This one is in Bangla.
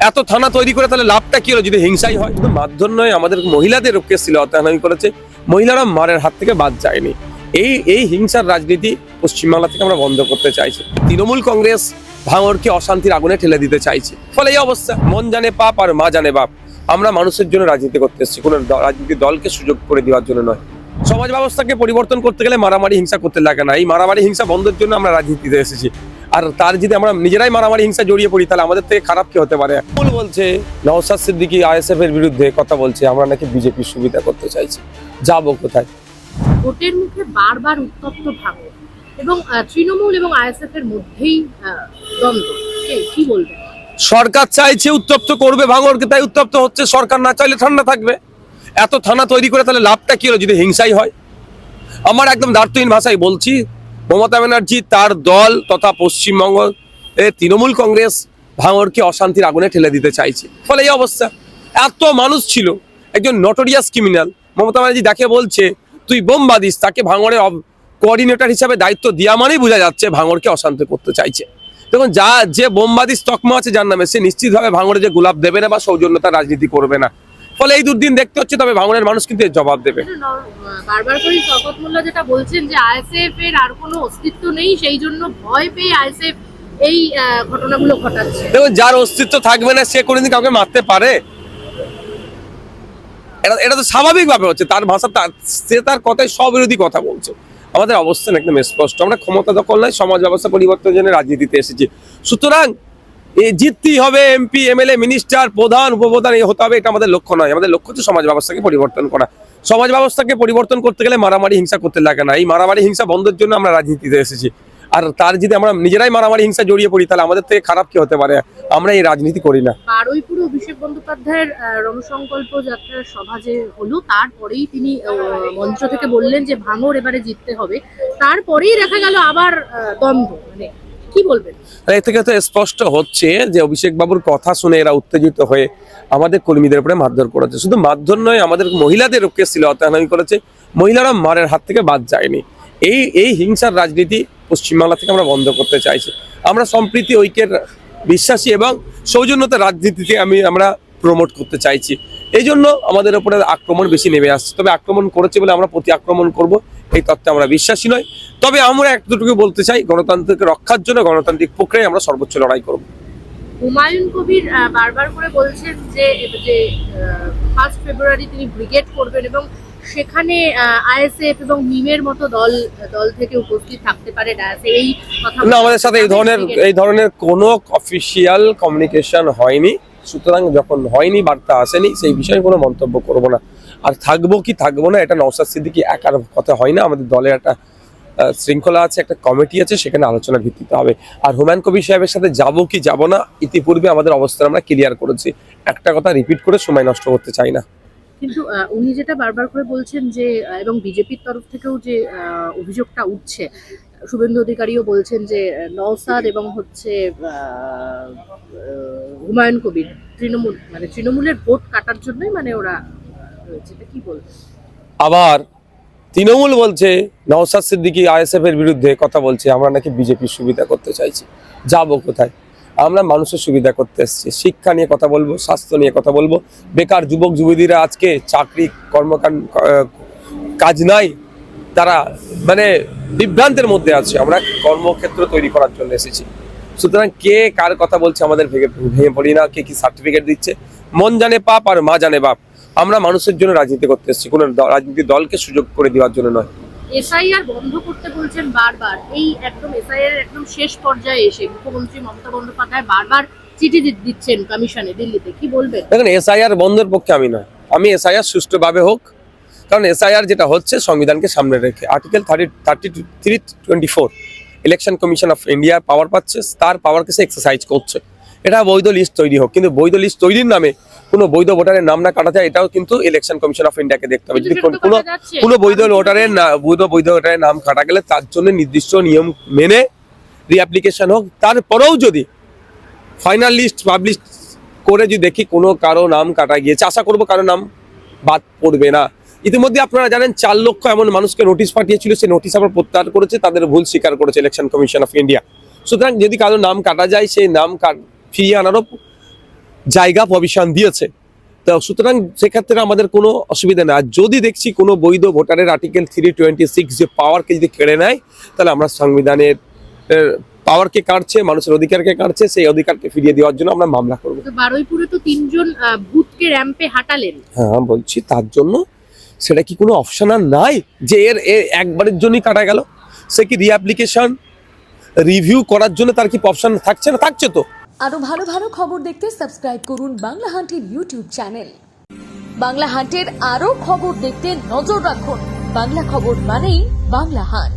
এত থানা তৈরি করে তাহলে লাভটা কি হলো যদি হিংসাই হয়? শুধু মারধর নয়, আমাদের মহিলাদের কেস ছিল, অত্যাচার করেছে, মহিলারা মারের হাত থেকে বাদ যায়নি। এই হিংসার রাজনীতি পশ্চিমবাংলা থেকে আমরা বন্ধ করতে চাইছি। তৃণমূল কংগ্রেস ভাঙড়কে অশান্তির আগুনে ঠেলে দিতে চাইছে, ফলে এই অবস্থা। মন জানে পাপ আর মা জানে বাপ। আমরা মানুষের জন্য রাজনীতি করতে এসেছি, কোনো রাজনীতির দলকে সুযোগ করে দেওয়ার জন্য নয়। সমাজ ব্যবস্থাকে পরিবর্তন করতে গেলে মারামারি হিংসা করতে লাগে না। এই মারামারি হিংসা বন্ধের জন্য আমরা রাজনীতিতে এসেছি। আর তার যদি আমরা নিজেরাই মারামারি হিংসা জড়িয়ে পড়ি তাহলে আমাদের থেকে খারাপ কি হতে পারে? বলছে নওশাদ সিদ্দিকী আইএসএফ এর বিরুদ্ধে কথা বলছে, আমরা নাকি বিজেপির সুবিধা করতে চাইছি। যাবো কোথায়? ভোটের মুখে বারবার উত্তপ্ত ভাঙড় এবং তৃণমূল এবং আইএসএফ এর মধ্যেই দ্বন্দ্ব, কি বলবেন? সরকার চাইছে উত্তপ্ত করবে ভাঙড়কে, তাই উত্তপ্ত হচ্ছে। সরকার না চাইলে ঠান্ডা থাকবে। এত থানা তৈরি করে তাহলে লাভটা কি হলো যদি হিংসাই হয়? আমার একদম দায়িত্বহীন ভাষায় বলছি, মমতা ব্যানার্জি তার দল তথা পশ্চিমবঙ্গ তৃণমূল কংগ্রেস ভাঙড়কে অশান্তির আগুনে ঠেলে দিতে চাইছে, ফলে এই অবস্থা। এত মানুষ ছিল, একজন নটোরিয়াস ক্রিমিনাল মমতা ব্যানার্জি দেখে বলছে তুই বোম বাঁধিস, তাকে ভাঙড়ের কোঅর্ডিনেটর হিসাবে দায়িত্ব দেওয়া মানেই বোঝা যাচ্ছে ভাঙড়কে অশান্তি করতে চাইছে। দেখুন, যে বোমবাদী তকমা আছে যার নামে, সে নিশ্চিতভাবে ভাঙড়ে যে গোলাপ দেবে না বা সৌজন্যতার রাজনীতি করবে না, ফলে এই দুর্দিন দেখতে হচ্ছে। তবে ভাঙড়ের মানুষ কিন্তু জবাব দেবে। বারবার করে শওকত মোল্লা যেটা বলছেন যে আইএসএফ এর আর কোনো অস্তিত্ব নেই, সেই জন্য ভয় পেয়ে আইএসএফ এই ঘটনাগুলো ঘটাচ্ছে। দেখুন, যার অস্তিত্ব থাকবে না সে কোনোদিন কাউকে মারতে পারে? এটা তো স্বাভাবিক ভাবে হচ্ছে। তার ভাষা, সে তার কথায় স্ববিরোধী কথা বলছে। আমাদের অবস্থান একদম স্পষ্ট, আমরা ক্ষমতা দখল নয়, সমাজ ব্যবস্থা পরিবর্তনের জন্য রাজনীতিতে এসেছি। সুতরাং জিততেই হবে, এমপি এমএলএ মিনিস্টার প্রধান উপপ্রধান হতে হবে, এটা আমাদের লক্ষ্য নয়। আমাদের লক্ষ্য হচ্ছে সমাজ ব্যবস্থাকে পরিবর্তন করা। সমাজ ব্যবস্থাকে পরিবর্তন করতে গেলে মারামারি হিংসা করতে লাগে না। এই মারামারি হিংসা বন্ধের জন্য আমরা রাজনীতিতে এসেছি। আর তার যদি আমরা নিজেরাই মারামারি হিংসা জড়িয়ে পড়ি তাহলে আমাদের থেকে খারাপ কি হতে পারে? আমরা এই রাজনীতি করি না। বারুইপুরে অভিষেক বন্দ্যোপাধ্যায়ের রণসংকল্প যাত্রার সভা যে হলো, তারপরেই তিনি মঞ্চ থেকে বললেন যে ভাঙড় এবারে জিততে হবে। তারপরেই দেখা গেল আবার দ্বন্দ্ব, মানে কি বলবেন? এর থেকে তো স্পষ্ট হচ্ছে যে অভিষেক বাবুর কথা শুনে এরা উত্তেজিত হয়ে আমাদের কর্মীদের উপরে মারধর করেছে। শুধু মারধর নয়, আমাদের মহিলাদের কেস ছিল, অত্যাচার করেছে, মহিলারা মারের হাত থেকে বাদ যায়নি। এই হিংসার রাজনীতি পশ্চিমবাংলা থেকে আমরা বন্ধ করতে চাইছি। আমরা সম্প্রীতি ঐক্যের বিশ্বাসী এবং সৌজন্যতার রাজনীতিতে আমরা প্রমোট করতে চাইছি। এই জন্য আমাদের উপরে আক্রমণ বেশি নেমে আসছে। তবে আক্রমণ করেছে বলে আমরা প্রতি আক্রমণ করব এই তত্ত্বে আমরা বিশ্বাসী নয়। তবে আমরা একটুকু বলতে চাই, গণতন্ত্রকে রক্ষার জন্য গণতান্ত্রিক প্রক্রিয়ায় আমরা সর্বোচ্চ লড়াই করব। হুমায়ুন কবির বারবার করে বলছেন যে 1 ফেব্রুয়ারি তিনি ব্রিগেড করবেন এবং সেখানে আইএসএফ এবং মিমের মতো দল থেকে উপস্থিত থাকতে পারে ডায়াসে। এই কথা না, আমাদের সাথে এই ধরনের কোনো অফিসিয়াল কমিউনিকেশন হয়নি। সুতরাং যখন হয়নি, বার্তা আসেনি, সেই বিষয়ে কোনো মন্তব্য করব না। আর থাকবো কি থাকবো না, এটা নওশাদ সিদ্দিকী একার কথা হয় না। আমাদের দলের একটা শৃঙ্খলা আছে, একটা কমিটি আছে, সেখানে আলোচনার ভিত্তিতে হবে। আর হুমায়ুন কবির সাহেবের সাথে যাবো কি যাব না, ইতিপূর্বে আমাদের অবস্থান আমরা ক্লিয়ার করেছি। একটা কথা রিপিট করে সময় নষ্ট করতে চাই না। কিন্তু উনি যেটা বারবার করে বলছেন যে, এবং বিজেপির তরফ থেকেও যে অভিযোগটা উঠছে, শুভেন্দু অধিকারীও বলছেন যে নওশাদ এবং হুমায়ুন কবির তৃণমূলের ভোট কাটার জন্যই ওরা রয়েছে, কি বলবো? আবার তৃণমূল বলছে নওশাদ সিদ্দিকী আইএসএফ এর বিরুদ্ধে কথা বলছে, আমরা নাকি বিজেপির সুবিধা করতে চাইছি। যাবো কোথায়? আমরা মানুষের সুবিধা করতে এসেছি। শিক্ষা নিয়ে কথা বলবো, স্বাস্থ্য নিয়ে কথা বলবো। বেকার যুবক যুবতীরা আজকে চাকরি কাজ নাই, তারা বিভ্রান্তের মধ্যে আছে। আমরা কর্মক্ষেত্র তৈরি করার জন্য এসেছি। সুতরাং কে কার কথা বলছে আমাদের ভেঙে পড়ি না। কে কি সার্টিফিকেট দিচ্ছে, মন জানে পাপ আর মা জানে বাপ। আমরা মানুষের জন্য রাজনীতি করতে এসেছি, কোনো রাজনীতির দলকে সুযোগ করে দেওয়ার জন্য নয়। এসআইআর বন্ধ করতে বলছেন বারবার। এই একদম এসআইআর একদম শেষ পর্যায়ে এসে মুখ্যমন্ত্রী মমতা বন্দ্যোপাধ্যায় বারবার চিঠি দিচ্ছেন কমিশনে, দিল্লিতে, কি বলবেন? দেখুন, এসআইআর বন্ধের পক্ষে আমি নয়। আমি এসআইআর সুষ্ঠুভাবে হোক, কারণ এসআইআর যেটা হচ্ছে সংবিধানকে সামনে রেখে article 324 Election Commission of India power পাচ্ছে, তার পাওয়ারকে সে এক্সারসাইজ করছে। এটা বৈধ লিস্ট তৈরি হোক, কিন্তু বৈধ লিস্ট তৈরির নামে কোনো বৈধ ভোটারের নাম না কাটা যায়, এটাও কিন্তু ইলেকশন কমিশন অফ ইন্ডিয়াকে দেখতে হবে। যদি কোনো বৈধ ভোটারের নাম কাটা গেলে তার জন্য নির্দিষ্ট নিয়ম মেনে রিঅ্যাপ্লিকেশন হোক। তারপরেও যদি ফাইনাল লিস্ট পাবলিশ করে যদি দেখি কোনো কারো নাম কাটা গিয়েছে, আশা করবো কারো নাম বাদ পড়বে না। ইতিমধ্যে আপনারা জানেন 4 লক্ষ এমন মানুষকে নোটিশ পাঠিয়েছিল, সেই নোটিশ আবার প্রত্যাহার করেছে, তাদের ভুল স্বীকার করেছে ইলেকশন কমিশন অফ ইন্ডিয়া। সুতরাং যদি কারো নাম কাটা যায়, সেই নাম ফিরিয়ে আনারও জায়গা প্রভিশন দিয়েছে। তো সুতরাং সেক্ষেত্রে আমাদের কোনো অসুবিধা নেই। আর যদি দেখছি কোনো বৈধ ভোটারের আর্টিকেল 326 যে পাওয়ারকে যদি কেড়ে নেয়, তাহলে আমরা সংবিধানের পাওয়ারকে কাটছে, মানুষের অধিকারকে কাটছে, সেই অধিকারকে ফিরিয়ে দেওয়ার জন্য আমরা মামলা করবো। তো বারুইপুরে তো 3 জন ভূতকে র্যাম্পে হাঁটালেন। হ্যাঁ বলছি, তার জন্য সেটা কি কোনো অপশন আর নাই যে এর একবারের জন্যই কাটা গেল? সে কি রিঅ্যাপ্লিকেশন রিভিউ করার জন্য তার কি অপশন থাকছে না? থাকছে তো। আরো ভালো ভালো খবর দেখতে সাবস্ক্রাইব করুন বাংলা হান্টের ইউটিউব চ্যানেল। বাংলা হান্টের আরো খবর দেখতে নজর রাখুন। বাংলা খবর মানেই বাংলা হান্ট।